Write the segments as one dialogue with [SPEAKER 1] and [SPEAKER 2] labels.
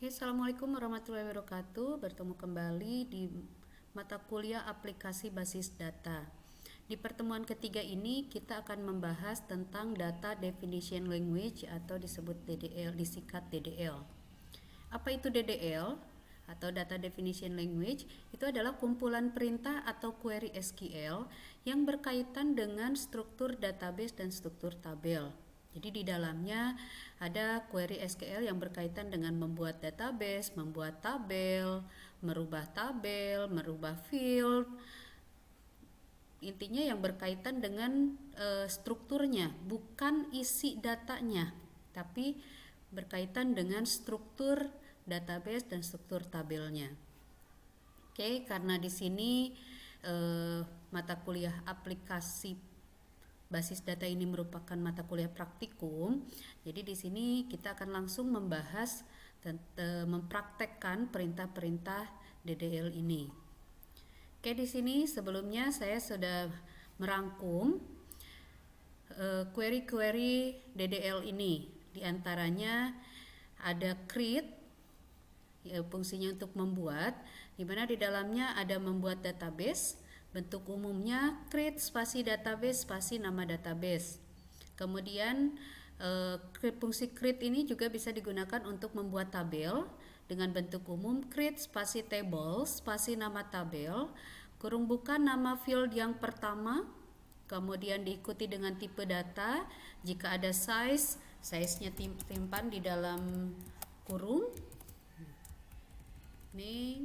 [SPEAKER 1] Assalamualaikum warahmatullahi wabarakatuh. Bertemu kembali di mata kuliah aplikasi basis data. Di pertemuan ketiga ini kita akan membahas tentang Data Definition Language atau disebut DDL, disingkat DDL. Apa itu DDL atau Data Definition Language? Itu adalah kumpulan perintah atau query SQL yang berkaitan dengan struktur database dan struktur tabel. Jadi di dalamnya ada query SQL yang berkaitan dengan membuat database, membuat tabel, merubah field. Intinya yang berkaitan dengan strukturnya, bukan isi datanya, tapi berkaitan dengan struktur database dan struktur tabelnya. Oke, karena di sini mata kuliah aplikasi basis data ini merupakan mata kuliah praktikum. Jadi di sini kita akan langsung membahas dan mempraktekkan perintah-perintah DDL ini. Oke, di sini sebelumnya saya sudah merangkum query-query DDL ini. Di antaranya ada create, ya, fungsinya untuk membuat, di mana di dalamnya ada membuat database. Bentuk umumnya create spasi database spasi nama database. Kemudian fungsi create ini juga bisa digunakan untuk membuat tabel dengan bentuk umum create spasi table spasi nama tabel kurung buka nama field yang pertama, kemudian diikuti dengan tipe data. Jika ada size-nya simpan di dalam kurung. Ini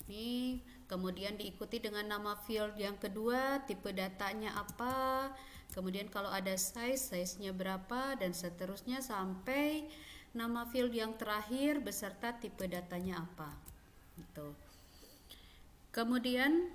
[SPEAKER 1] ini kemudian diikuti dengan nama field yang kedua, tipe datanya apa, kemudian kalau ada size-nya berapa, dan seterusnya sampai nama field yang terakhir beserta tipe datanya apa. Gitu. Kemudian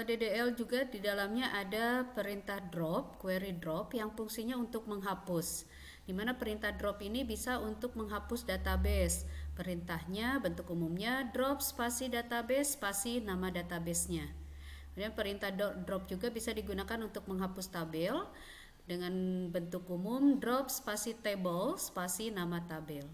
[SPEAKER 1] DDL juga di dalamnya ada perintah drop, query drop yang fungsinya untuk menghapus. Di mana perintah drop ini bisa untuk menghapus database. Perintahnya bentuk umumnya drop spasi database spasi nama databasenya. Kemudian perintah drop juga bisa digunakan untuk menghapus tabel dengan bentuk umum drop spasi table spasi nama tabel.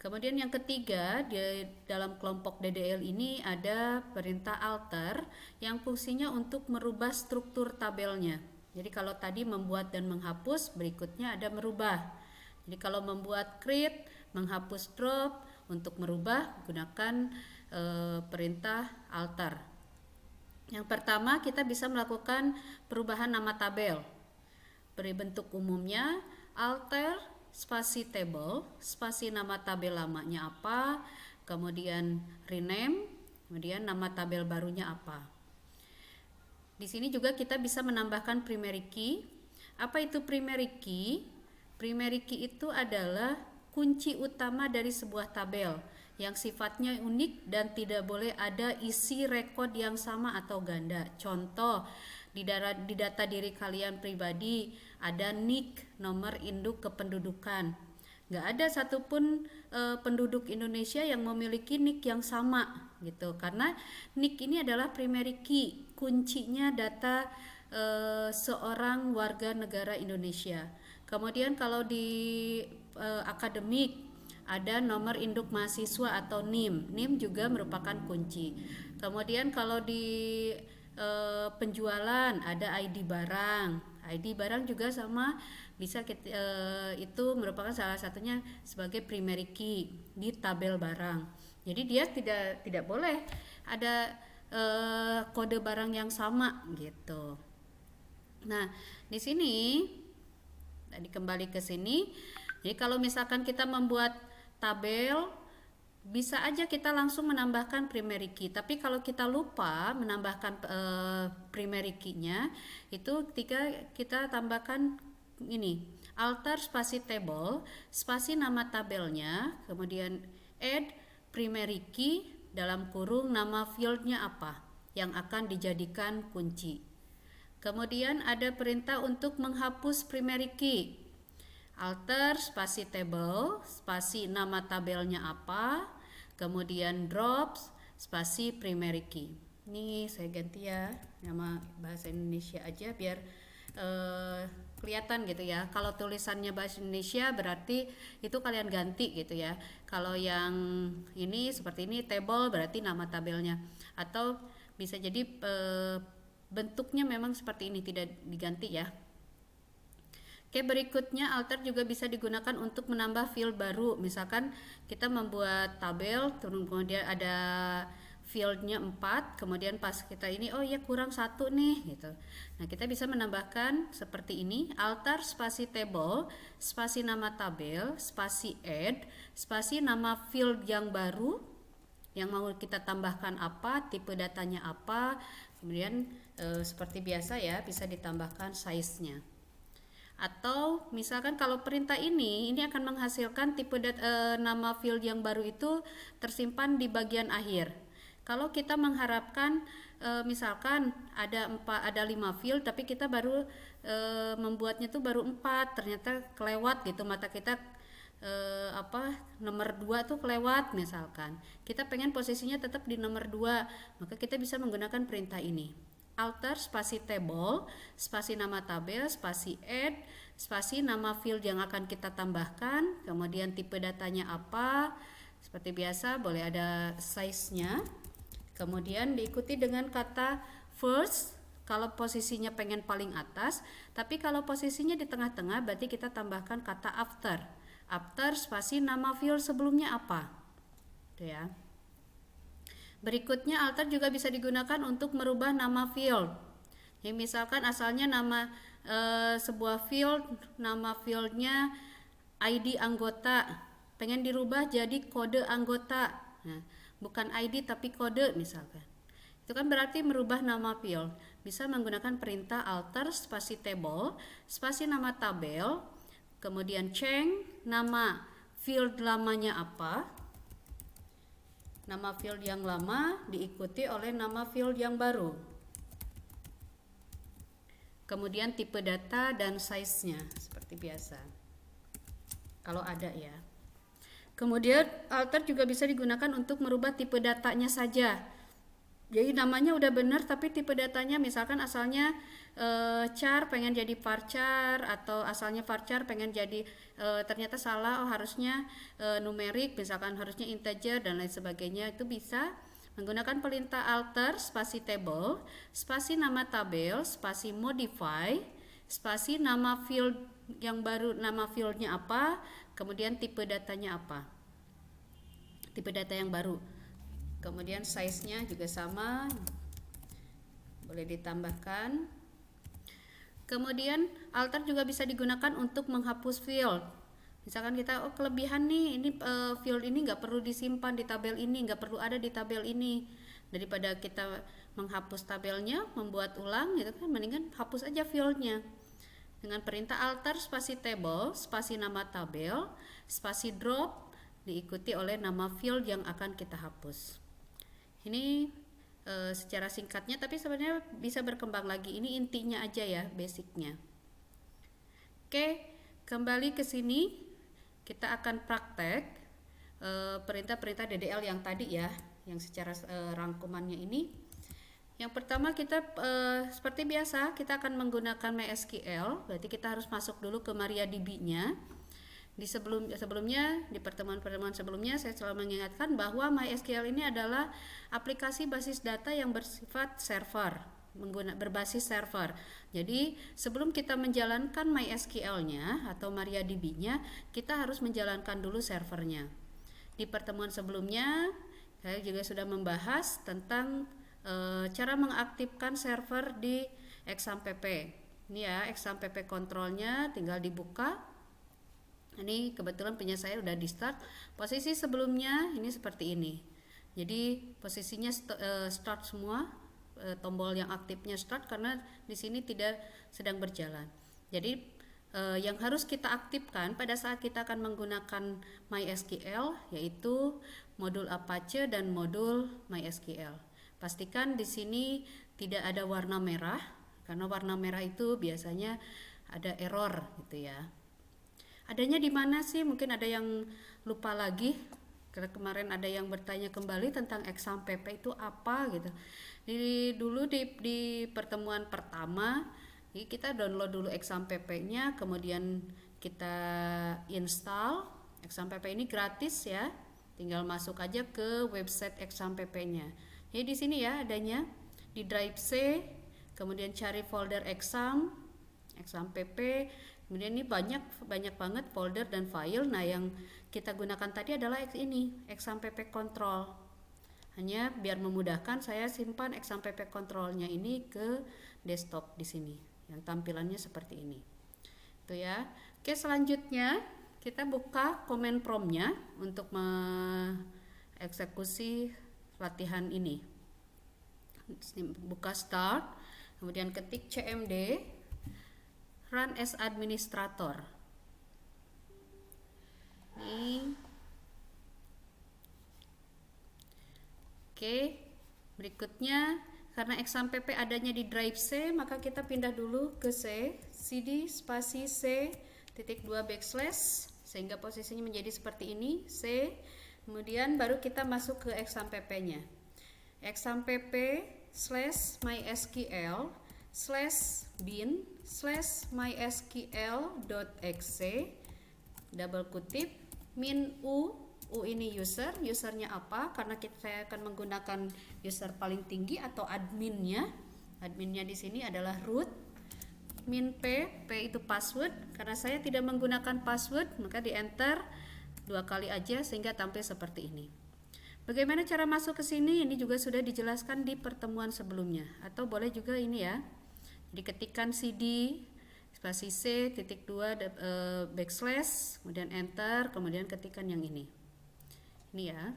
[SPEAKER 1] Kemudian yang ketiga, di dalam kelompok DDL ini ada perintah alter yang fungsinya untuk merubah struktur tabelnya. Jadi kalau tadi membuat dan menghapus, berikutnya ada merubah. Jadi kalau membuat create, menghapus drop, untuk merubah gunakan perintah alter. Yang pertama, kita bisa melakukan perubahan nama tabel. Beri bentuk umumnya alter spasi table, spasi nama tabel lamanya apa, kemudian rename, kemudian nama tabel barunya apa. Di sini juga kita bisa menambahkan primary key. Apa itu primary key? Primary key itu adalah kunci utama dari sebuah tabel yang sifatnya unik dan tidak boleh ada isi rekod yang sama atau ganda. Contoh, di data diri kalian pribadi ada NIK, nomor induk kependudukan. Nggak ada satupun penduduk Indonesia yang memiliki NIK yang sama gitu, karena NIK ini adalah primary key, kuncinya data seorang warga negara Indonesia. Kemudian kalau di akademik ada nomor induk mahasiswa atau NIM. NIM juga merupakan kunci. Kemudian kalau di penjualan ada ID barang. ID barang juga sama, bisa itu merupakan salah satunya sebagai primary key di tabel barang. Jadi dia tidak boleh ada kode barang yang sama gitu. Nah, di sini tadi kembali ke sini. Jadi kalau misalkan kita membuat tabel, bisa aja kita langsung menambahkan primary key. Tapi kalau kita lupa menambahkan primary key-nya, itu ketika kita tambahkan ini alter spasi table spasi nama tabelnya, kemudian add primary key dalam kurung nama fieldnya apa yang akan dijadikan kunci. Kemudian ada perintah untuk menghapus primary key. Alter spasi table spasi nama tabelnya apa, kemudian drop spasi primary key. Ini saya ganti ya nama bahasa Indonesia aja biar kelihatan gitu ya. Kalau tulisannya bahasa Indonesia berarti itu kalian ganti gitu ya. Kalau yang ini seperti ini table berarti nama tabelnya, atau bisa jadi bentuknya memang seperti ini tidak diganti ya. Oke, berikutnya alter juga bisa digunakan untuk menambah field baru. Misalkan kita membuat tabel, kemudian ada fieldnya 4, kemudian pas kita ini, oh ya kurang satu nih gitu. Nah, kita bisa menambahkan seperti ini, alter spasi table, spasi nama tabel, spasi add, spasi nama field yang baru, yang mau kita tambahkan apa, tipe datanya apa, kemudian seperti biasa ya, bisa ditambahkan size-nya. Atau misalkan kalau perintah ini akan menghasilkan tipe nama field yang baru itu tersimpan di bagian akhir. Kalau kita mengharapkan misalkan ada 5 field tapi kita baru membuatnya tuh baru 4, ternyata kelewat gitu, mata kita nomor 2 tuh kelewat misalkan. Kita pengen posisinya tetap di nomor 2, maka kita bisa menggunakan perintah ini. Alter spasi table, spasi nama tabel, spasi add, spasi nama field yang akan kita tambahkan, kemudian tipe datanya apa, seperti biasa boleh ada size-nya, kemudian diikuti dengan kata first kalau posisinya pengen paling atas, tapi kalau posisinya di tengah-tengah berarti kita tambahkan kata after. After spasi nama field sebelumnya apa, itu ya. Berikutnya alter juga bisa digunakan untuk merubah nama field. Jadi misalkan asalnya nama sebuah field, nama fieldnya ID anggota, pengen dirubah jadi kode anggota. Nah, bukan ID tapi kode misalkan. Itu kan berarti merubah nama field. Bisa menggunakan perintah alter spasi table, spasi nama tabel, kemudian change nama field lamanya apa. Nama field yang lama diikuti oleh nama field yang baru. Kemudian tipe data dan size-nya seperti biasa. Kalau ada ya. Kemudian alter juga bisa digunakan untuk merubah tipe datanya saja. Jadi namanya udah benar tapi tipe datanya misalkan asalnya char pengen jadi varchar, atau asalnya varchar pengen jadi ternyata salah, oh harusnya numerik, misalkan harusnya integer dan lain sebagainya. Itu bisa menggunakan perintah alter spasi table, spasi nama tabel, spasi modify, spasi nama field yang baru, nama fieldnya apa, kemudian tipe datanya apa, tipe data yang baru. Kemudian size-nya juga sama, boleh ditambahkan. Kemudian alter juga bisa digunakan untuk menghapus field. Misalkan kita kelebihan nih, ini field ini nggak perlu disimpan di tabel ini, nggak perlu ada di tabel ini. Daripada kita menghapus tabelnya, membuat ulang gitu kan, mendingan hapus aja fieldnya. Dengan perintah alter spasi table, spasi nama tabel, spasi drop, diikuti oleh nama field yang akan kita hapus. Ini secara singkatnya, tapi sebenarnya bisa berkembang lagi. Ini intinya aja ya, basicnya. Oke, kembali ke sini kita akan praktek perintah-perintah DDL yang tadi ya, yang secara rangkumannya ini. Yang pertama kita seperti biasa kita akan menggunakan MySQL. Berarti kita harus masuk dulu ke MariaDB-nya. Di sebelumnya di pertemuan-pertemuan sebelumnya saya selalu mengingatkan bahwa MySQL ini adalah aplikasi basis data yang bersifat server, berbasis server. Jadi sebelum kita menjalankan MySQL-nya atau MariaDB-nya, kita harus menjalankan dulu servernya. Di pertemuan sebelumnya saya juga sudah membahas tentang cara mengaktifkan server di XAMPP. Ini ya, XAMPP kontrolnya tinggal dibuka. Ini kebetulan punya saya udah di start. Posisi sebelumnya ini seperti ini. Jadi posisinya start semua, tombol yang aktifnya start karena di sini tidak sedang berjalan. Jadi yang harus kita aktifkan pada saat kita akan menggunakan MySQL yaitu modul Apache dan modul MySQL. Pastikan di sini tidak ada warna merah karena warna merah itu biasanya ada error gitu ya. Adanya di mana sih? Mungkin ada yang lupa lagi. Karena kemarin ada yang bertanya kembali tentang XAMPP itu apa gitu. Dulu di pertemuan pertama Jadi kita download dulu exampp-nya, kemudian kita install. Exampp ini gratis ya, pptinggal masuk aja ke website exampp-nya. Jadi di sini ya adanya di drive C, kemudian cari folder exampp, kemudian ini banyak banget folder dan file. Nah yang kita gunakan tadi adalah ini exampp control. Hanya biar memudahkan saya simpan exampp controlnya ini ke desktop di sini yang tampilannya seperti ini. Itu ya. Oke, selanjutnya kita buka command prompt-nya untuk mengeksekusi latihan ini. Buka start, kemudian ketik cmd run as administrator. Ini. Oke, berikutnya karena exampp adanya di drive C, maka kita pindah dulu ke C, cd spasi C titik 2 backslash sehingga posisinya menjadi seperti ini, C. Kemudian baru kita masuk ke exampp-nya. exampp/bin/mysql.exe double kutip min u ini usernya apa, karena saya akan menggunakan user paling tinggi atau adminnya di sini adalah root, min p itu password, karena saya tidak menggunakan password maka di enter 2 kali aja sehingga tampil seperti ini. Bagaimana cara masuk ke sini? Ini juga sudah dijelaskan di pertemuan sebelumnya, atau boleh juga ini ya, diketikkan cd spasi c titik 2 backslash kemudian enter, kemudian ketikkan yang ini ya.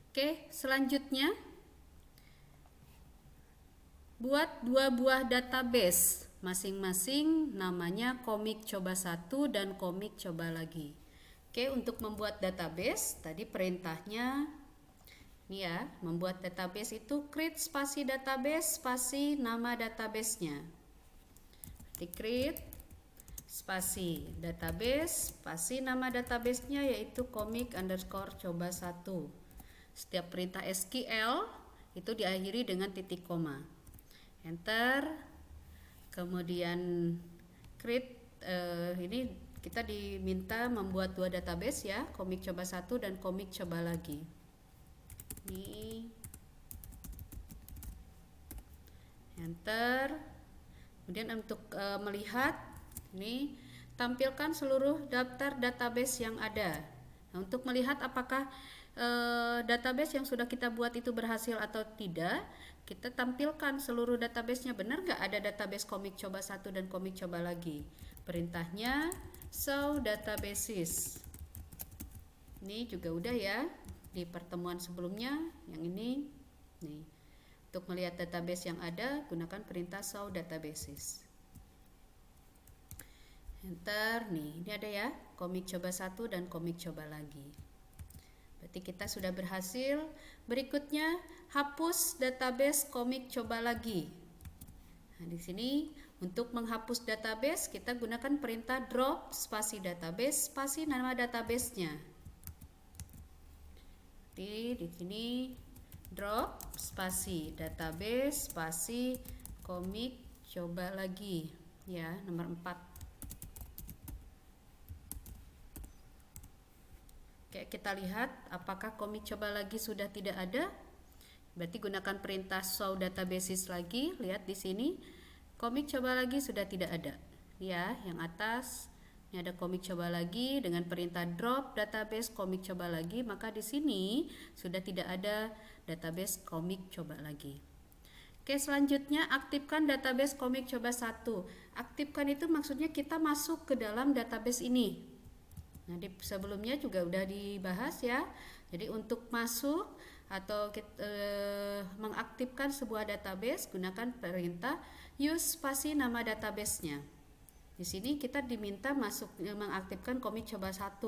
[SPEAKER 1] Oke, selanjutnya buat 2 buah database, masing-masing namanya komik coba 1 dan komik coba lagi. Oke, untuk membuat database tadi perintahnya ini ya, membuat database itu create spasi database spasi nama databasenya. Di create spasi database spasi nama databasenya yaitu komik_coba 1. Setiap perintah SQL itu diakhiri dengan titik koma. Enter, kemudian create, ini kita diminta membuat 2 database ya, komik coba 1 dan komik coba lagi. Ini enter, kemudian untuk melihat ini tampilkan seluruh daftar database yang ada. Nah, untuk melihat apakah database yang sudah kita buat itu berhasil atau tidak, kita tampilkan seluruh databasenya. Benar nggak ada database komik coba 1 dan komik coba lagi? Perintahnya show databases. Ini juga udah ya di pertemuan sebelumnya, yang ini nih. Untuk melihat database yang ada, gunakan perintah show databases. Enter, nih ini ada ya, komik coba 1 dan komik coba lagi. Berarti kita sudah berhasil. Berikutnya hapus database komik coba lagi. Nah, di sini untuk menghapus database kita gunakan perintah drop spasi database spasi nama databasenya. Di sini drop spasi database spasi komik coba lagi ya, nomor 4. Kita lihat apakah komik coba lagi sudah tidak ada. Berarti gunakan perintah show databases lagi. Lihat di sini komik coba lagi sudah tidak ada ya, yang atas ini ada komik coba lagi. Dengan perintah drop database komik coba lagi, maka di sini sudah tidak ada database komik coba lagi. Oke, selanjutnya aktifkan database komik coba 1. Aktifkan itu maksudnya kita masuk ke dalam database ini. Nah, di sebelumnya juga udah dibahas ya. Jadi untuk masuk atau mengaktifkan sebuah database, gunakan perintah use spasi nama databasenya. Di sini kita diminta mengaktifkan komik coba 1.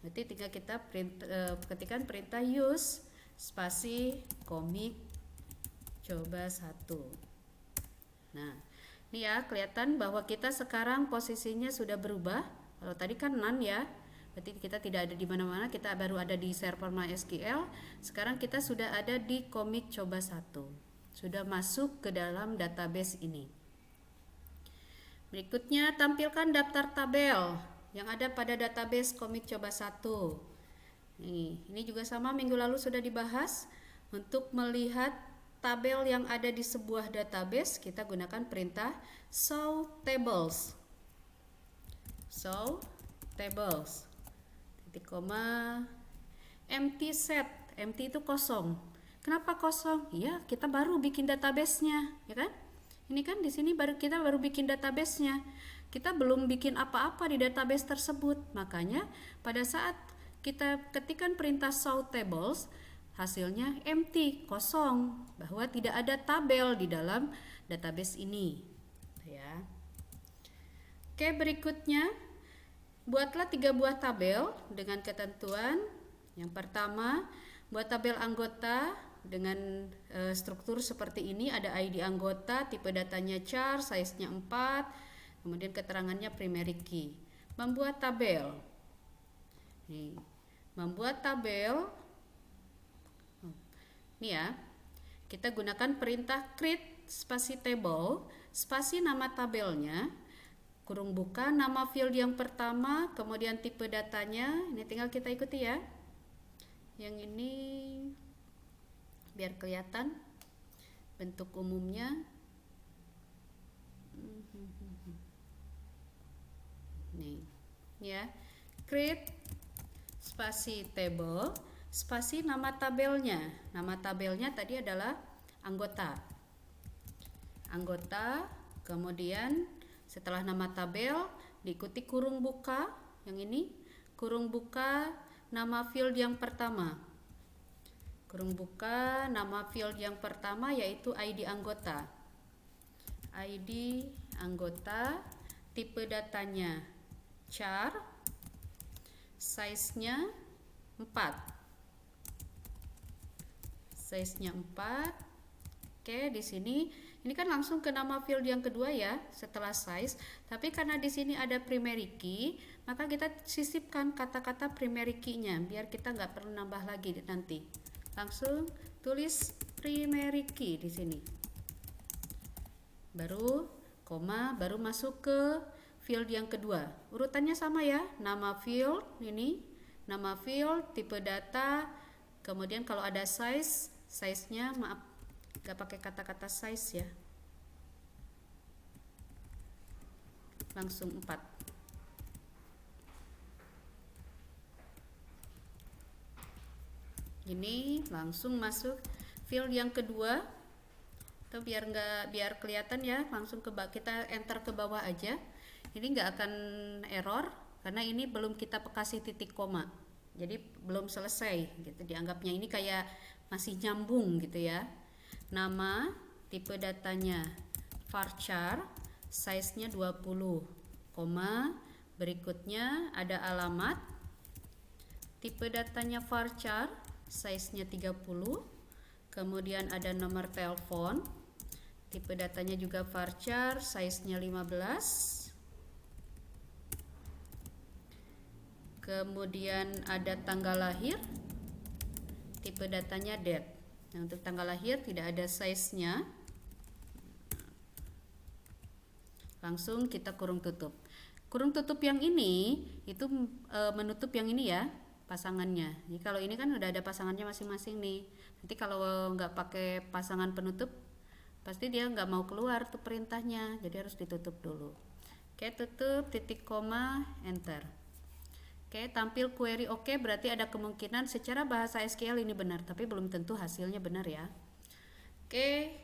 [SPEAKER 1] Berarti tinggal kita ketikkan perintah use spasi komik coba 1. Nah, ini ya kelihatan bahwa kita sekarang posisinya sudah berubah. Kalau tadi kan none ya. Berarti kita tidak ada di mana-mana, kita baru ada di server MySQL. Sekarang kita sudah ada di komik coba 1. Sudah masuk ke dalam database ini. Berikutnya, tampilkan daftar tabel yang ada pada database Komik Coba 1. Ini juga sama, minggu lalu sudah dibahas. Untuk melihat tabel yang ada di sebuah database, kita gunakan perintah show tables. Show tables. Titik koma, empty set. Empty itu kosong. Kenapa kosong? Ya, kita baru bikin database-nya, ya kan? Ini kan di sini kita baru bikin database-nya. Kita belum bikin apa-apa di database tersebut. Makanya pada saat kita ketikkan perintah show tables, hasilnya empty, kosong, bahwa tidak ada tabel di dalam database ini. Ya. Oke, berikutnya buatlah 3 buah tabel dengan ketentuan. Yang pertama, buat tabel anggota dengan struktur seperti ini. Ada ID anggota, tipe datanya char, size-nya 4, kemudian keterangannya primary key. Membuat tabel. Nih, membuat tabel. Nih ya, kita gunakan perintah create spasi table, spasi nama tabelnya, kurung buka, nama field yang pertama, kemudian tipe datanya. Ini tinggal kita ikuti ya. Yang ini biar kelihatan bentuk umumnya. Nih, ya. Create spasi table, spasi nama tabelnya. Nama tabelnya tadi adalah anggota. Anggota, kemudian setelah nama tabel diikuti kurung buka, yang ini kurung buka nama field yang pertama. Kurung buka nama field yang pertama yaitu ID anggota. ID anggota, tipe datanya char, size-nya 4. Size-nya 4. Oke, di sini ini kan langsung ke nama field yang kedua ya, setelah size. Tapi karena di sini ada primary key, maka kita sisipkan kata-kata primary key-nya biar kita nggak perlu nambah lagi nanti. Langsung tulis primary key di sini. Baru koma, baru masuk ke field yang kedua. Urutannya sama ya, nama field ini, nama field, tipe data, kemudian kalau ada size, size-nya maaf, nggak pakai kata-kata size ya. Langsung 4. Ini langsung masuk field yang kedua. Atau biar kelihatan ya, langsung kita enter ke bawah aja. Ini nggak akan error karena ini belum kita kasih titik koma. Jadi belum selesai gitu dianggapnya, ini kayak masih nyambung gitu ya. Nama, tipe datanya varchar, size-nya 20, koma, berikutnya ada alamat, tipe datanya varchar, size-nya 30, kemudian ada nomor telepon, tipe datanya juga varchar, size-nya 15, kemudian ada tanggal lahir, tipe datanya date. Nah, untuk tanggal lahir tidak ada size-nya, langsung kita kurung tutup. Kurung tutup yang ini itu menutup yang ini ya, pasangannya. Jadi kalau ini kan udah ada pasangannya masing-masing nih. Nanti kalau nggak pakai pasangan penutup, pasti dia nggak mau keluar tuh perintahnya. Jadi harus ditutup dulu. Oke, tutup, titik koma, enter. Oke, tampil query oke, berarti ada kemungkinan secara bahasa SQL ini benar, tapi belum tentu hasilnya benar ya. Oke,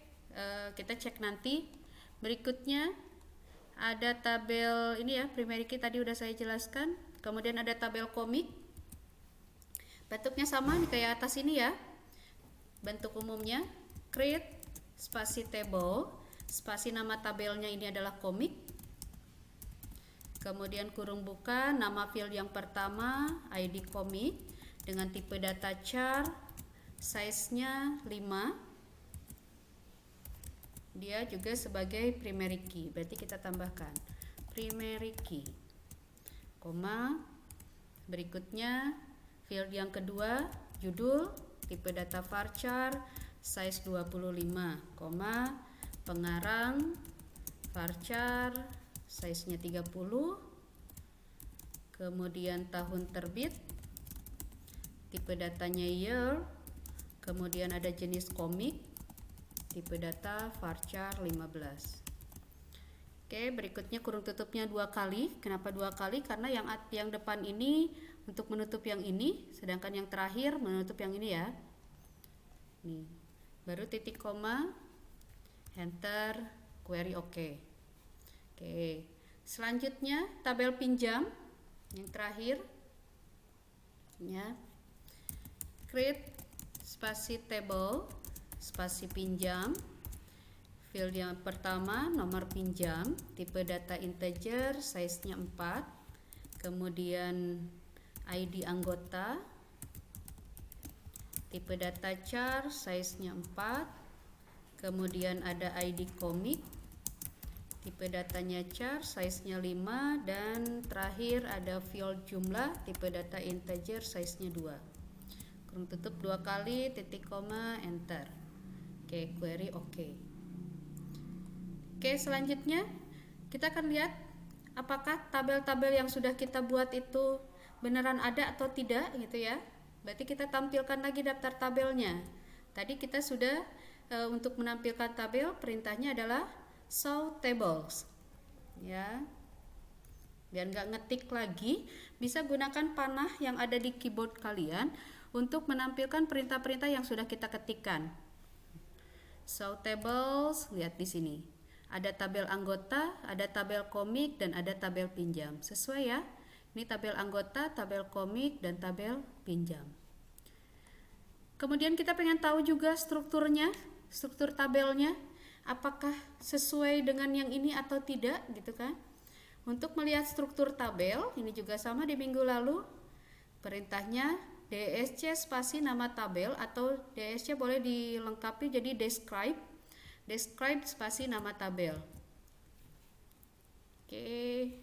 [SPEAKER 1] kita cek nanti. Berikutnya ada tabel ini ya, primary key tadi udah saya jelaskan. Kemudian ada tabel komik. Bentuknya sama nih kayak atas ini ya. Bentuk umumnya create spasi table, spasi nama tabelnya ini adalah komik. Kemudian kurung buka, nama field yang pertama ID komik dengan tipe data char, size-nya 5. Dia juga sebagai primary key, berarti kita tambahkan primary key, koma, berikutnya field yang kedua judul, tipe data varchar, size 25, koma, pengarang varchar, size-nya 30. Kemudian tahun terbit, tipe datanya year, kemudian ada jenis komik, tipe data varchar 15. Oke, berikutnya kurung tutupnya 2 kali. Kenapa 2 kali? Karena yang depan ini untuk menutup yang ini, sedangkan yang terakhir menutup yang ini ya. Nih, baru titik koma, enter, query oke. Oke, selanjutnya tabel pinjam yang terakhir ya, create spasi table, spasi pinjam. Field yang pertama nomor pinjam, tipe data integer, size-nya 4. Kemudian ID anggota, tipe data char, size-nya 4. Kemudian ada ID komik, tipe datanya char, size-nya 5. Dan terakhir ada field jumlah, tipe data integer, size-nya 2. Kurung tutup 2 kali, titik koma, enter. Oke, query oke. Oke, selanjutnya kita akan lihat apakah tabel-tabel yang sudah kita buat itu beneran ada atau tidak gitu ya. Berarti kita tampilkan lagi daftar tabelnya. Tadi kita sudah untuk menampilkan tabel, perintahnya adalah show tables ya. Biar nggak ngetik lagi, bisa gunakan panah yang ada di keyboard kalian untuk menampilkan perintah-perintah yang sudah kita ketikkan. Show tables, lihat di sini. Ada tabel anggota, ada tabel komik, dan ada tabel pinjam. Sesuai ya. Ini tabel anggota, tabel komik, dan tabel pinjam. Kemudian kita pengen tahu juga strukturnya, struktur tabelnya, apakah sesuai dengan yang ini atau tidak, gitu kan? Untuk melihat struktur tabel, ini juga sama di minggu lalu. Perintahnya DSC spasi nama tabel, atau DSC boleh dilengkapi jadi describe. Describe spasi nama tabel. Oke.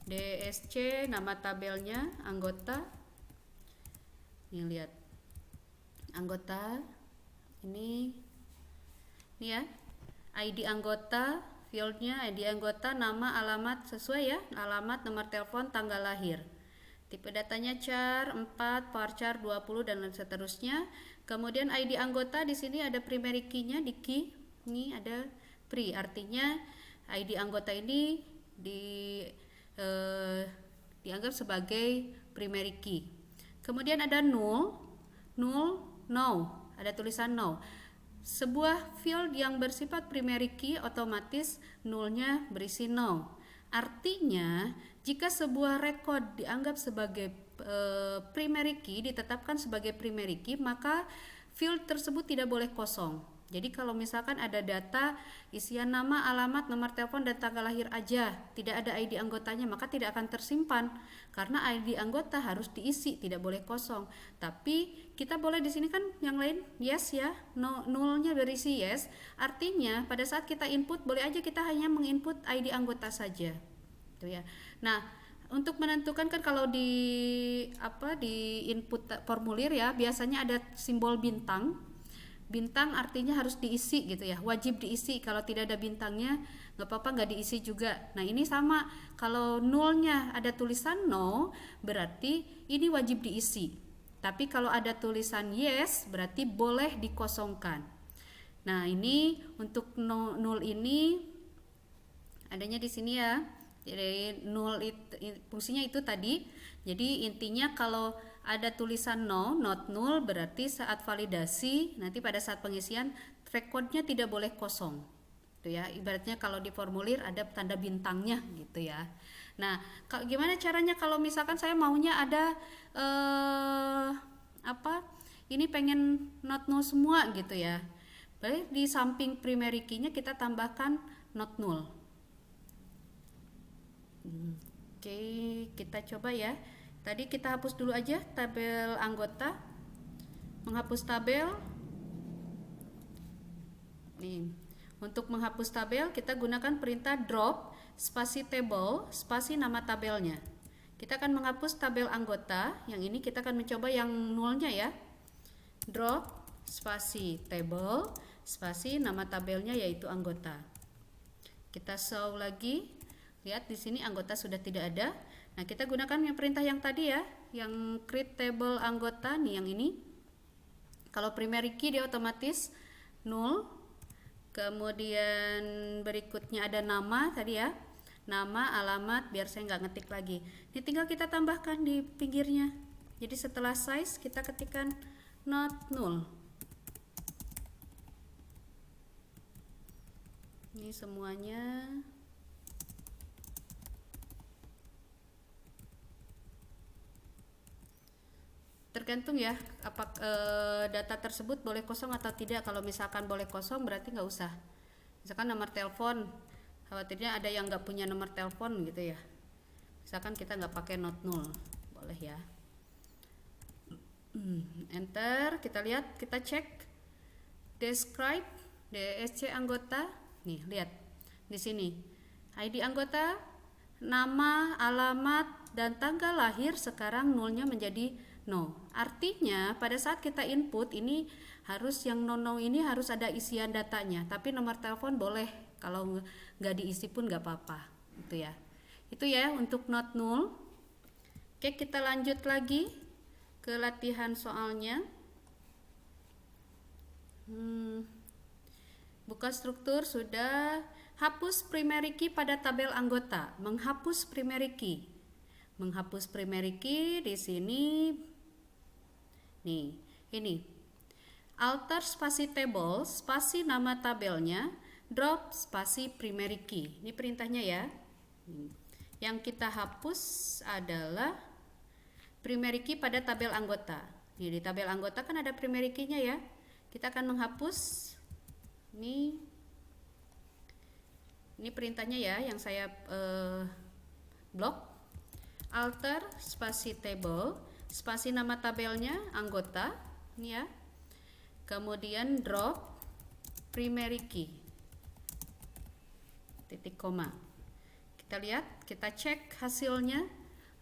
[SPEAKER 1] DSC nama tabelnya anggota. Nih lihat. Anggota ini ya. ID anggota, fieldnya ID anggota, nama, alamat sesuai ya. Alamat, nomor telepon, tanggal lahir. Tipe datanya char 4, varchar 20 dan seterusnya. Kemudian ID anggota di sini ada primary key-nya di key. Ini ada pri, artinya ID anggota ini dianggap sebagai primary key. Kemudian ada null, no, ada tulisan no. Sebuah field yang bersifat primary key otomatis nullnya berisi no. Artinya jika sebuah record dianggap sebagai primary key, ditetapkan sebagai primary key, maka field tersebut tidak boleh kosong. Jadi kalau misalkan ada data isian nama, alamat, nomor telepon, dan tanggal lahir aja, tidak ada ID anggotanya, maka tidak akan tersimpan karena ID anggota harus diisi, tidak boleh kosong. Tapi kita boleh di sini kan yang lain yes ya, nullnya berisi yes. Artinya pada saat kita input boleh aja kita hanya menginput ID anggota saja. Itu ya. Nah, untuk menentukan kan kalau di input formulir ya, biasanya ada simbol bintang. Bintang artinya harus diisi gitu ya, wajib diisi. Kalau tidak ada bintangnya nggak apa-apa, nggak diisi juga. Nah ini sama, kalau nullnya ada tulisan no berarti ini wajib diisi, tapi kalau ada tulisan yes berarti boleh dikosongkan. Nah ini untuk null ini adanya di sini ya. Jadi null fungsinya itu tadi. Jadi intinya kalau ada tulisan no, not null, berarti saat validasi nanti pada saat pengisian recordnya tidak boleh kosong. Itu ya. Ibaratnya kalau di formulir ada tanda bintangnya gitu ya. Nah, gimana caranya kalau misalkan saya maunya ada ini pengen not null semua gitu ya. Baik, di samping primary key-nya kita tambahkan not null. Oke, kita coba ya. Tadi kita hapus dulu aja tabel anggota. Menghapus tabel. Nih, untuk menghapus tabel kita gunakan perintah drop spasi table spasi nama tabelnya. Kita akan menghapus tabel anggota. Yang ini kita akan mencoba yang nolnya ya. Drop spasi table spasi nama tabelnya yaitu anggota. Kita show lagi. Lihat di sini anggota sudah tidak ada. Nah, kita gunakan yang perintah yang tadi ya, yang create table anggota nih yang ini. Kalau primary key dia otomatis 0. Kemudian berikutnya ada nama tadi ya. Nama, alamat, biar saya nggak ngetik lagi. Ini tinggal kita tambahkan di pinggirnya. Jadi setelah size kita ketikkan not null. Ini semuanya. Tergantung ya, apa data tersebut boleh kosong atau tidak. Kalau misalkan boleh kosong berarti nggak usah. Misalkan nomor telepon, khawatirnya ada yang nggak punya nomor telepon gitu ya. Misalkan kita nggak pakai not null, boleh ya. Enter, kita lihat, kita cek describe DSC anggota. Nih, lihat di sini ID anggota, nama, alamat, dan tanggal lahir sekarang nolnya menjadi no. Artinya pada saat kita input ini harus yang no ini harus ada isian datanya, tapi nomor telepon boleh, kalau nggak diisi pun nggak apa-apa. Itu ya untuk not null. Oke, kita lanjut lagi ke latihan soalnya. Buka struktur sudah. Hapus primary key pada tabel anggota. Menghapus primary key. Menghapus primary key di sini. Nih, ini. Alter spasi table, spasi nama tabelnya, drop spasi primary key. Ini perintahnya ya. Yang kita hapus adalah primary key pada tabel anggota. Nih, di tabel anggota kan ada primary key-nya ya. Kita akan menghapus. Ini perintahnya ya yang saya blok. Alter spasi table, spasi nama tabelnya anggota, ini ya. Kemudian drop primary key. Titik koma. Kita lihat, kita cek hasilnya.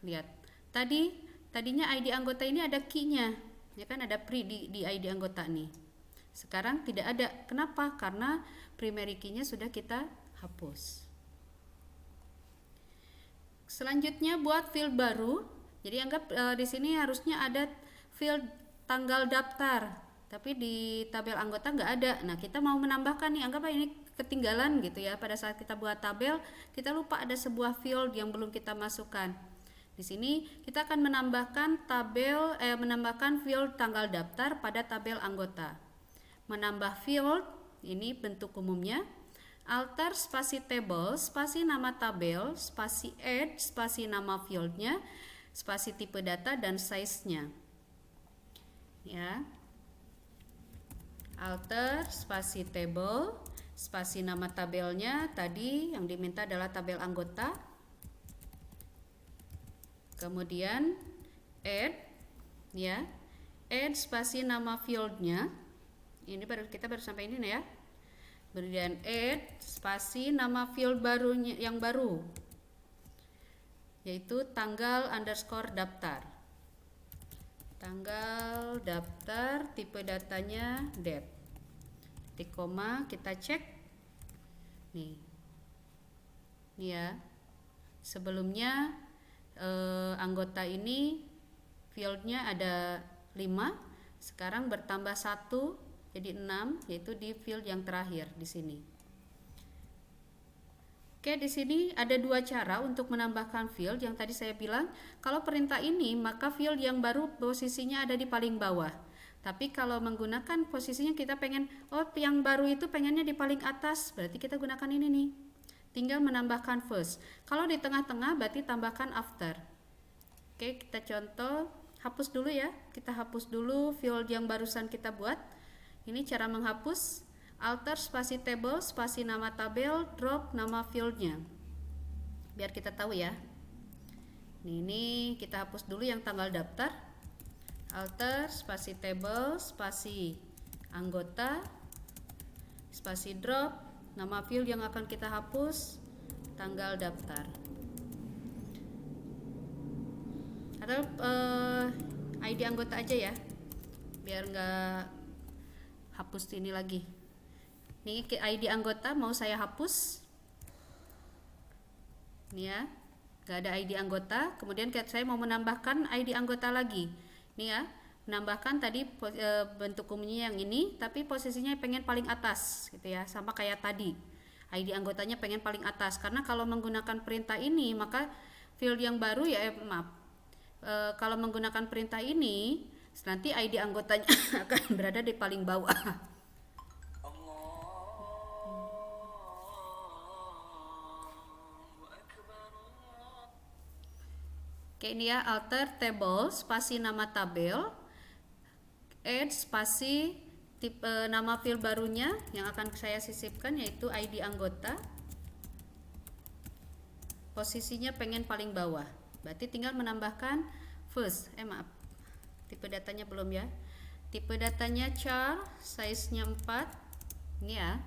[SPEAKER 1] Lihat. Tadinya ID anggota ini ada key-nya. Ya kan ada pri di ID anggota nih. Sekarang tidak ada. Kenapa? Karena primary key-nya sudah kita hapus. Selanjutnya buat field baru. Jadi anggap di sini harusnya ada field tanggal daftar, tapi di tabel anggota nggak ada. Nah, kita mau menambahkan nih, anggap ini ketinggalan gitu ya. Pada saat kita buat tabel, kita lupa ada sebuah field yang belum kita masukkan. Di sini kita akan menambahkan menambahkan field tanggal daftar pada tabel anggota. Menambah field ini bentuk umumnya. Alter spasi table, spasi nama tabel, spasi add, spasi nama fieldnya, spasi tipe data dan size-nya. Ya. Alter spasi table, spasi nama tabelnya tadi yang diminta adalah tabel anggota. Kemudian add, ya. Add spasi nama fieldnya. Ini kita baru sampai ini ya. Kemudian add spasi nama field barunya yang baru, yaitu tanggal underscore daftar. Tanggal daftar, tipe datanya date. Titik koma, kita cek. Nih ya. Sebelumnya anggota ini fieldnya ada 5, sekarang bertambah 1 jadi 6, yaitu di field yang terakhir di sini. Oke, di sini ada dua cara untuk menambahkan field. Yang tadi saya bilang, kalau perintah ini maka field yang baru posisinya ada di paling bawah. Tapi kalau menggunakan posisinya kita pengen, yang baru itu pengennya di paling atas, berarti kita gunakan ini nih. Tinggal menambahkan first. Kalau di tengah-tengah berarti tambahkan after. Oke, kita contoh, hapus dulu ya. Kita hapus dulu field yang barusan kita buat. Ini cara menghapus. Alter spasi table, spasi nama tabel, drop nama fieldnya. Biar kita tahu ya. Ini kita hapus dulu yang tanggal daftar. Alter spasi table, spasi anggota, spasi drop nama field yang akan kita hapus, tanggal daftar. Atau ID anggota aja ya, biar nggak hapus ini lagi. Ini ID anggota mau saya hapus. Ini ya, nggak ada ID anggota. Kemudian saya mau menambahkan ID anggota lagi. Ini ya, menambahkan tadi bentuk umumnya yang ini, tapi posisinya pengen paling atas gitu ya, sama kayak tadi. ID anggotanya pengen paling atas, karena kalau menggunakan perintah ini maka field yang baru ya, kalau menggunakan perintah ini nanti ID anggotanya akan berada di paling bawah. Oke, ini ya, alter table spasi nama tabel, add spasi tipe nama field barunya yang akan saya sisipkan yaitu ID anggota. Posisinya pengen paling bawah, berarti tinggal menambahkan first, tipe datanya belum ya, tipe datanya char, size nya 4. Ini ya,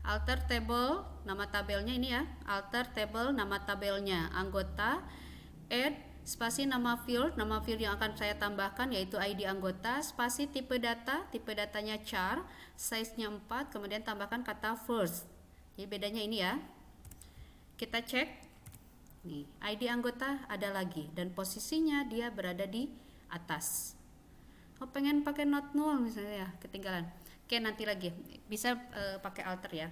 [SPEAKER 1] alter table nama tabelnya, ini ya, alter table nama tabelnya anggota, add spasi nama field yang akan saya tambahkan yaitu ID anggota, spasi tipe datanya char, size nya 4, kemudian tambahkan kata first. Jadi bedanya ini ya, kita cek nih, ID anggota ada lagi dan posisinya dia berada di atas. Oh, pengen pakai not null misalnya ya, ketinggalan. Oke, nanti lagi bisa pakai alter ya.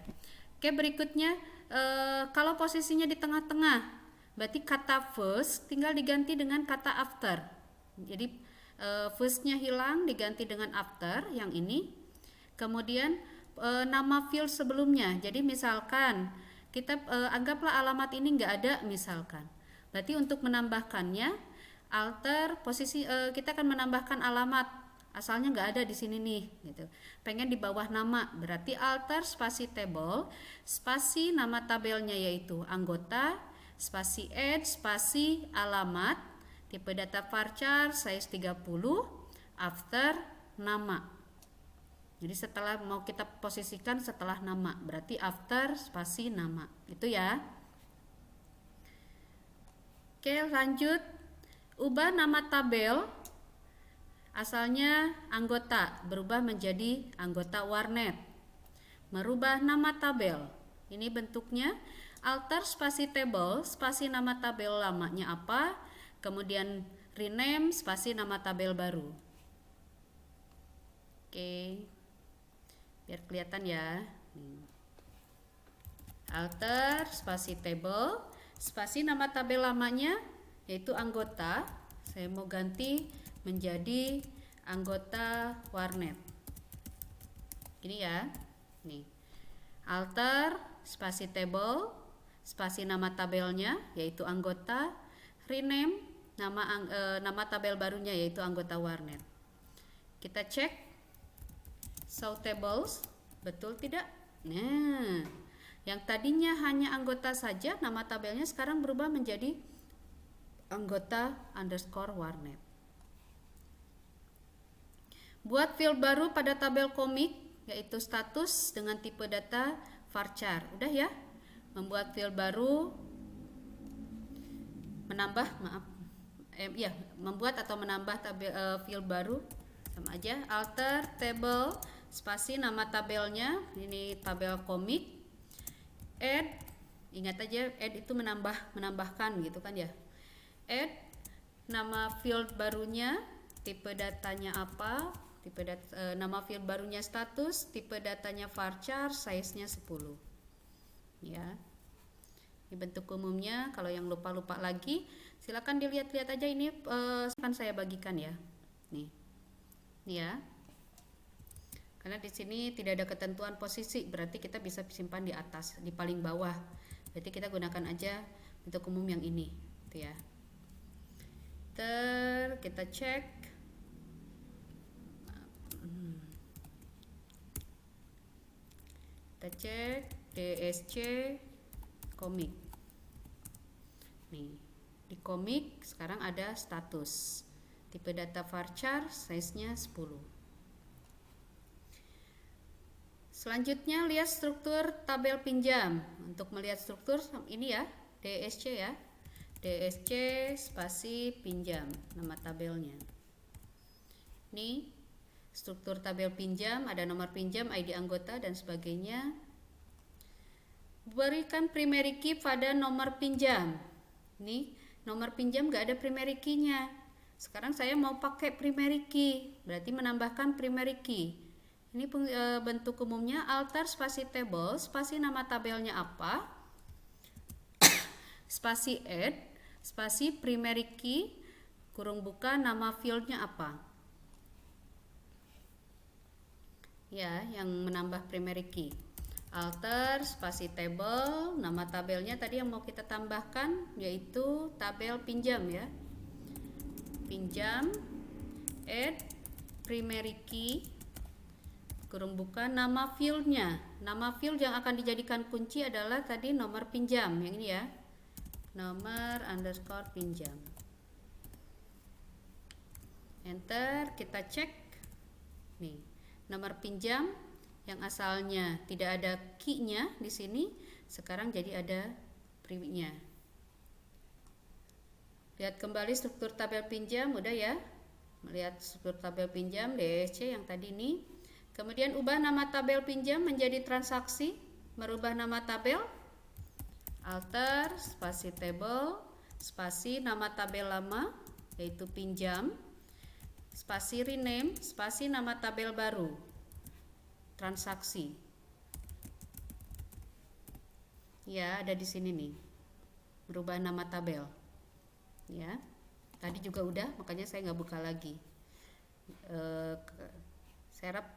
[SPEAKER 1] Oke, berikutnya kalau posisinya di tengah-tengah, berarti kata first tinggal diganti dengan kata after. Jadi firstnya hilang diganti dengan after yang ini. Kemudian nama field sebelumnya. Jadi misalkan kita anggaplah alamat ini nggak ada misalkan. Berarti untuk menambahkannya alter posisi, kita akan menambahkan alamat asalnya nggak ada di sini nih gitu. Pengen di bawah nama, berarti alter spasi table spasi nama tabelnya yaitu anggota, spasi add spasi alamat, tipe data varchar, size 30, after nama. Jadi setelah mau kita posisikan setelah nama, berarti after spasi nama. Itu ya. Oke, lanjut. Ubah nama tabel. Asalnya anggota berubah menjadi anggota warnet. Merubah nama tabel. Ini bentuknya alter spasi table, spasi nama tabel lamanya apa, kemudian rename spasi nama tabel baru. Oke. Biar kelihatan ya. Alter spasi table, spasi nama tabel lamanya yaitu anggota. Saya mau ganti menjadi anggota warnet. Ini ya. Nih. Alter spasi table, spasi nama tabelnya yaitu anggota, rename nama tabel barunya yaitu anggota warnet. Kita cek show tables, betul tidak? Nah, yang tadinya hanya anggota saja, nama tabelnya sekarang berubah menjadi anggota underscore warnet. Buat field baru pada tabel komik, yaitu status dengan tipe data varchar. Udah ya? Membuat field baru, membuat atau menambah tabel field baru sama aja. Alter table spasi nama tabelnya, ini tabel komik. Add, ingat aja add itu menambahkan gitu kan ya. Add nama field barunya, tipe datanya apa, nama field barunya status, tipe datanya varchar, size-nya 10. Ya. Ini bentuk umumnya. Kalau yang lupa-lupa lagi, silakan dilihat-lihat aja, ini akan saya bagikan ya. Nih. Nih ya. Karena di sini tidak ada ketentuan posisi, berarti kita bisa simpan di atas, di paling bawah. Berarti kita gunakan aja bentuk umum yang ini, gitu ya. Kita cek. Kita cek DSC komik. Nih, di komik sekarang ada status. Tipe data varchar, size-nya 10. Selanjutnya lihat struktur tabel pinjam. Untuk melihat struktur ini ya, DSC ya. DSC spasi pinjam, nama tabelnya. Ini struktur tabel pinjam, ada nomor pinjam, ID anggota dan sebagainya. berikan primary key pada nomor pinjam. Nih, nomor pinjam nggak ada primary key-nya. Sekarang saya mau pakai primary key, berarti menambahkan primary key. Ini bentuk umumnya alter spasi table, spasi nama tabelnya apa, spasi add, spasi primary key, kurung buka nama fieldnya apa. Ya, yang menambah primary key. Alter spasi table, nama tabelnya tadi yang mau kita tambahkan yaitu tabel pinjam ya. Pinjam, add primary key, kurung buka nama fieldnya. Nama field yang akan dijadikan kunci adalah tadi nomor pinjam yang ini ya, nomor underscore pinjam. Enter, kita cek nih, nomor pinjam yang asalnya tidak ada key-nya di sini sekarang jadi ada primary-nya. Lihat kembali struktur tabel pinjam, udah ya. Melihat struktur tabel pinjam DSC yang tadi ini. Kemudian ubah nama tabel pinjam menjadi transaksi, merubah nama tabel, alter spasi table, spasi nama tabel lama yaitu pinjam, spasi rename, spasi nama tabel baru, transaksi. Ya, ada di sini nih. Berubah nama tabel. Ya. Tadi juga udah, makanya saya nggak buka lagi. Saya harap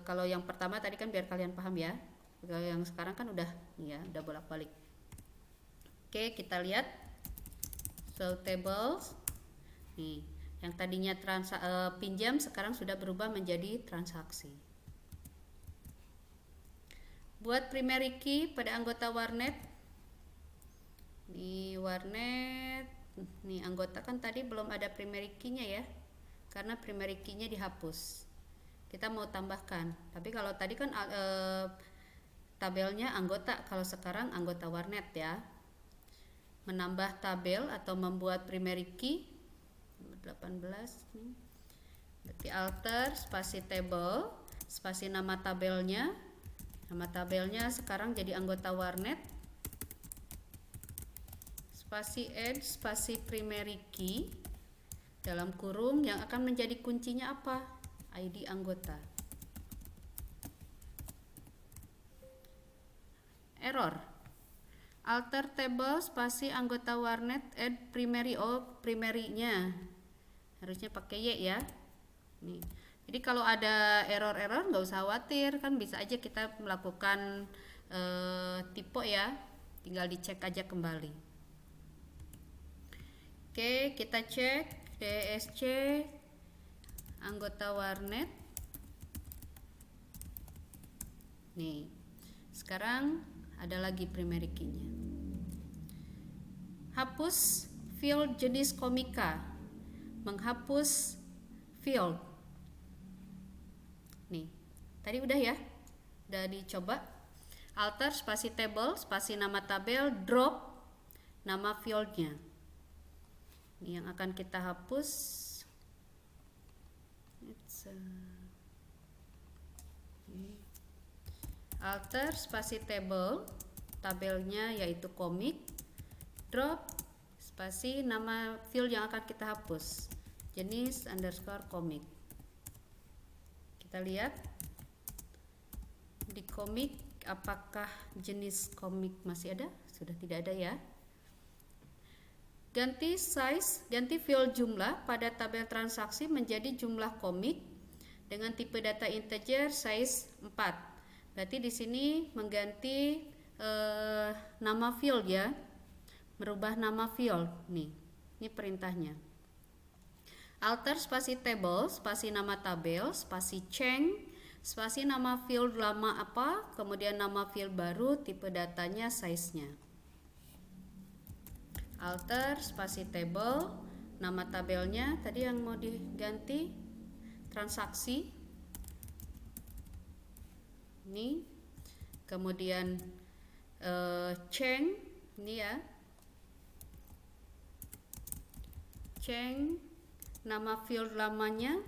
[SPEAKER 1] kalau yang pertama tadi kan biar kalian paham ya. Kalau yang sekarang kan udah ya, udah bolak-balik. Oke, kita lihat show tables. Nih, yang tadinya pinjam sekarang sudah berubah menjadi transaksi. Buat primary key pada anggota warnet. Nih warnet, nih anggota kan tadi belum ada primary key-nya ya, karena primary key-nya dihapus. Kita mau tambahkan, tapi kalau tadi kan tabelnya anggota, kalau sekarang anggota warnet ya. Menambah tabel atau membuat primary key 18 nih. Berarti alter spasi table, spasi nama tabelnya. Nama tabelnya sekarang jadi anggota warnet. Spasi add, spasi primary key dalam kurung yang akan menjadi kuncinya apa? ID anggota. Error. Alter table spasi anggota warnet add primary, primary-nya. Harusnya pakai Y ya. Nih. Jadi kalau ada error-error nggak usah khawatir, kan bisa aja kita melakukan tipe ya, tinggal dicek aja kembali. Oke, kita cek DSC anggota warnet. Nih, sekarang ada lagi primary key-nya. Hapus field jenis komika, menghapus field. Nih, tadi udah ya, udah dicoba. Alter spasi table, spasi nama tabel, drop nama fieldnya. Ini yang akan kita hapus. Alter spasi table, tabelnya yaitu komik, drop spasi nama field yang akan kita hapus, jenis underscore komik. Kita lihat di komik apakah jenis komik masih ada? Sudah tidak ada ya. Ganti size, ganti field jumlah pada tabel transaksi menjadi jumlah komik dengan tipe data integer size 4. Berarti di sini mengganti nama field ya. Merubah nama field nih. Ini perintahnya. Alter spasi table, spasi nama tabel, spasi change, spasi nama field lama apa, kemudian nama field baru, tipe datanya size-nya. Alter spasi table, nama tabelnya tadi yang mau diganti transaksi ini, kemudian change ini ya, change nama field lamanya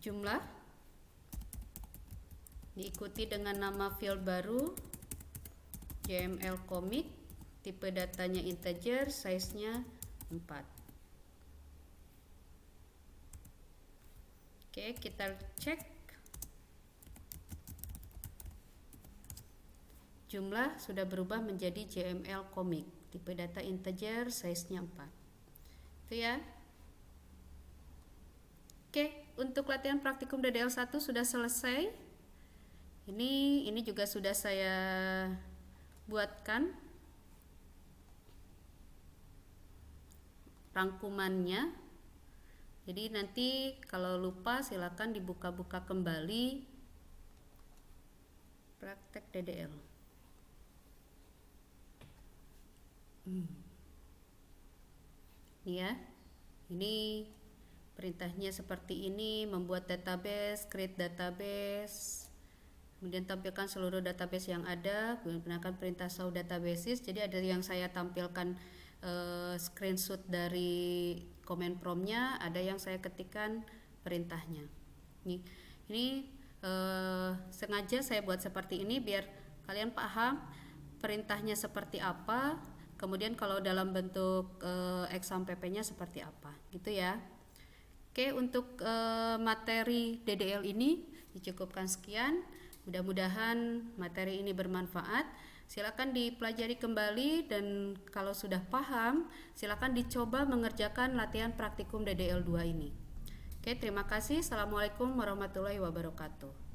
[SPEAKER 1] jumlah diikuti dengan nama file baru JML comic, tipe datanya integer, size-nya 4. Oke, kita cek jumlah sudah berubah menjadi JML comic, tipe data integer, size-nya 4. Itu ya. Oke, untuk latihan praktikum DDL 1 sudah selesai. Ini juga sudah saya buatkan rangkumannya. Jadi nanti kalau lupa silakan dibuka-buka kembali praktek DDL. Ini ya. Ini perintahnya seperti ini, membuat database, create database. Kemudian tampilkan seluruh database yang ada, gunakan perintah show databases. Jadi ada yang saya tampilkan screenshot dari command promptnya, ada yang saya ketikkan perintahnya. Ini sengaja saya buat seperti ini biar kalian paham perintahnya seperti apa, kemudian kalau dalam bentuk exam pp-nya seperti apa, gitu ya. Oke, untuk materi DDL ini dicukupkan sekian. Mudah-mudahan materi ini bermanfaat. Silakan dipelajari kembali dan kalau sudah paham, silakan dicoba mengerjakan latihan praktikum DDL 2 ini. Oke, terima kasih. Assalamualaikum warahmatullahi wabarakatuh.